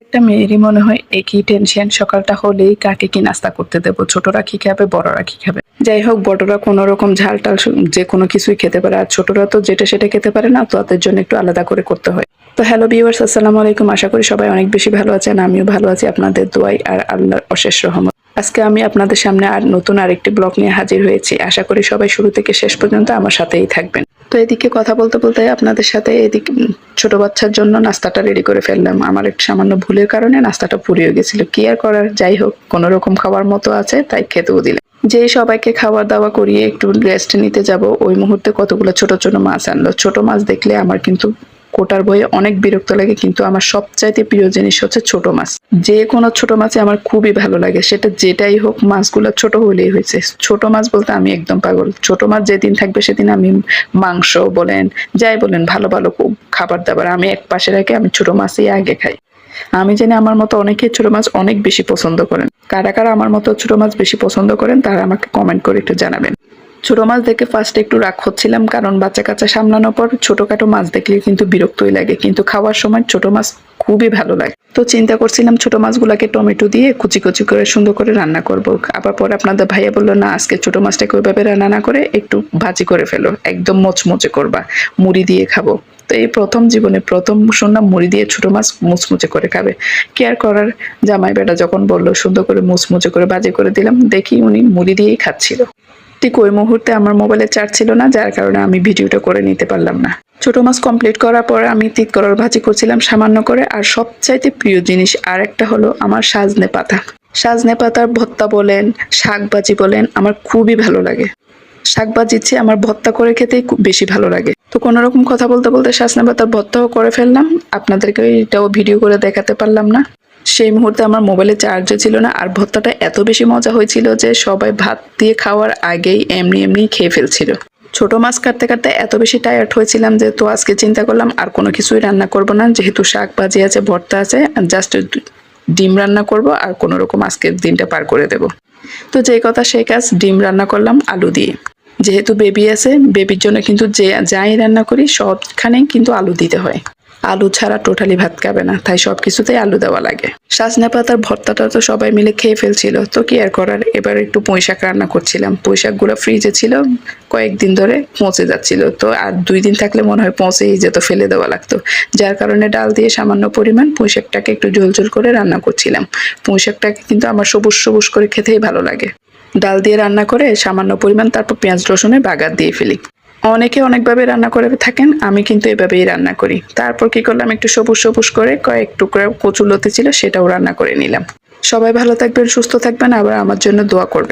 একটা মেয়েরই মনে হয় একই টেনশন, সকালটা হলেই কাকে কি নাস্তা করতে দেবো, ছোটরা কি খাবে বড়রা কি খাবে। যাই হোক, বড়রা কোনো রকম ঝাল টাল যে কোনো কিছুই খেতে পারে, আর ছোটরা তো যেটা সেটা খেতে পারে না, তো তাদের জন্য একটু আলাদা করে করতে হয়। তো হ্যালো ভিউয়ার্স, আসসালামু আলাইকুম। আশা করি সবাই অনেক বেশি ভালো আছেন, আমিও ভালো আছি আপনাদের দোয়াই আর আল্লাহর অশেষ রহমত। আজকে আমি আপনাদের সামনে নতুন আরেকটি ব্লগ নিয়ে হাজির হয়েছি। আশা করি সবাই শুরু থেকে শেষ পর্যন্ত আমার সাথেই থাকবেন। তো এদিকে কথা বলতে বলতে আপনাদের সাথে এদিকে ছোট বাচ্চার জন্য নাস্তাটা রেডি করে ফেললাম। আমার একটু সামান্য ভুলের কারণে নাস্তাটা পুড়িয়ে গেছিল, কি আর করার। যাই হোক, কোনো রকম খাওয়ার মতো আছে তাই খেতেও দিলাম। যেই সবাইকে খাওয়া দাওয়া করিয়ে একটু রেস্ট নিতে যাব, ওই মুহূর্তে কতগুলো ছোট ছোট মাছ আনলো। ছোট মাছ দেখলে আমার কিন্তু কোটার বইয়ে অনেক বিরক্ত লাগে, কিন্তু আমার সবচাইতে প্রিয় জিনিস হচ্ছে ছোট মাছ। যে কোনো ছোট মাছে আমার খুবই ভালো লাগে, সেটা যেটাই হোক, মাছগুলো ছোট হলেই হয়েছে। ছোট মাছ বলতে আমি একদম পাগল। ছোট মাছ যেদিন থাকবে সেদিন আমি মাংস বলেন যাই বলেন, ভালো ভালো খাবার দাবার আমি এক পাশে রেখে আমি ছোট মাছই আগে খাই। আমি জানি আমার মতো অনেকে ছোট মাছ অনেক বেশি পছন্দ করেন। কারা কারা আমার মতো ছোট মাছ বেশি পছন্দ করেন তারা আমাকে কমেন্ট করে একটু জানাবেন। ছোট মাছ দেখে ফার্স্টে একটু রাগ হচ্ছিলাম, কারণ বাচ্চা কাচ্চা সামলানোর পর ছোটখাটো মাছ দেখলে কিন্তু বিরক্তই লাগে, কিন্তু খাওয়ার সময় ছোট মাছ খুবই ভালো লাগে। তো চিন্তা করছিলাম ছোট মাছগুলাকে টমেটো দিয়ে কুচি কুচি করে সুন্দর করে রান্না করব। আবার পরে আপনাদের ভাইয়া বললো, না আজকে ছোট মাছটাকে ওইভাবে রান্না না করে একটু ভাজি করে ফেলো, একদম মচমচে করবা, মুড়ি দিয়ে খাবো। তো এই প্রথম জীবনে প্রথম শুনলাম মুড়ি দিয়ে ছোট মাছ মুচমুচে করে খাবে। কেয়ার করার, জামাই বেটা যখন বললো সুন্দর করে মুচমুচে করে ভাজি করে দিলাম, দেখি উনি মুড়ি দিয়েই খাচ্ছিল। ঠিক ওই মুহূর্তে আমার মোবাইলে চার্জ ছিল না, যার কারণে আমি ভিডিওটা করে নিতে পারলাম না। ছোট মাছ কমপ্লিট করার পরে আমি তিতকরার ভাজি করছিলাম সামান্য করে। আর সবচাইতে প্রিয় জিনিস আর একটা হলো আমার সাজনে পাতা। সাজনে পাতার ভর্তা বলেন, শাক ভাজি বলেন, আমার খুবই ভালো লাগে। শাক ভাজির চেয়ে আমার ভর্তা করে খেতেই খুব বেশি ভালো লাগে। তো কোনো রকম কথা বলতে বলতে সাজনে পাতার ভর্তাও করে ফেললাম, আপনাদেরকে এটাও ভিডিও করে দেখাতে পারলাম না। সেই মুহূর্তে আমার মোবাইলে চার্জও ছিল না, আর ভর্তাটা এত বেশি মজা হয়েছিল যে সবাই ভাত দিয়ে খাওয়ার আগেই এমনি এমনি খেয়ে ফেলছিল। ছোট মাছ কাটতে কাটতে এত বেশি টায়ার্ড হয়েছিলাম যে তো আজকে চিন্তা করলাম আর কোনো কিছুই রান্না করব না, যেহেতু শাক ভাজি আছে, ভর্তা আছে, জাস্ট ডিম রান্না করব আর কোনো রকম আজকের দিনটা পার করে দেব। তো যেই কথা সেই কাজ, ডিম রান্না করলাম আলু দিয়ে। যেহেতু বেবি আছে, বেবির জন্য কিন্তু যাই রান্না করি সবখানেই কিন্তু আলু দিতে হয়। আলু ছাড়া টোটালি ভাত খাবে না, তাই সবকিছুতেই আলু দেওয়া লাগে। সজনে পাতার ভর্তাটা তো সবাই মিলে খেয়ে ফেলছিল, তো কি আর করার। এবার একটু পুঁই শাক রান্না করছিলাম। পুঁই শাকগুলো ফ্রিজে ছিল, কয়েকদিন ধরে পচে যাচ্ছিল, তো আর 2 দিন থাকলে মনে হয় পচেই যেত, ফেলে দেওয়া লাগতো। যার কারণে ডাল দিয়ে সামান্য পরিমাণ পুঁই শাকটাকে একটু ঝোল ঝোল করে রান্না করছিলাম। পুঁই শাকটাকে কিন্তু আমার সবুজ সবুজ করে খেতেই ভালো লাগে। ডাল দিয়ে রান্না করে সামান্য পরিমাণ তারপর পেঁয়াজ রসুনের বাগার দিয়ে ফেলি। অনেকে অনেকভাবে রান্না করে থাকেন, আমি কিন্তু এভাবেই রান্না করি। তারপর কি করলাম, একটু সবুজ সবুজ করে কয়েক টুকরা কচু লতি ছিল সেটাও রান্না করে নিলাম। সবাই ভালো থাকবেন, সুস্থ থাকবেন, আবার আমার জন্য দোয়া করবেন।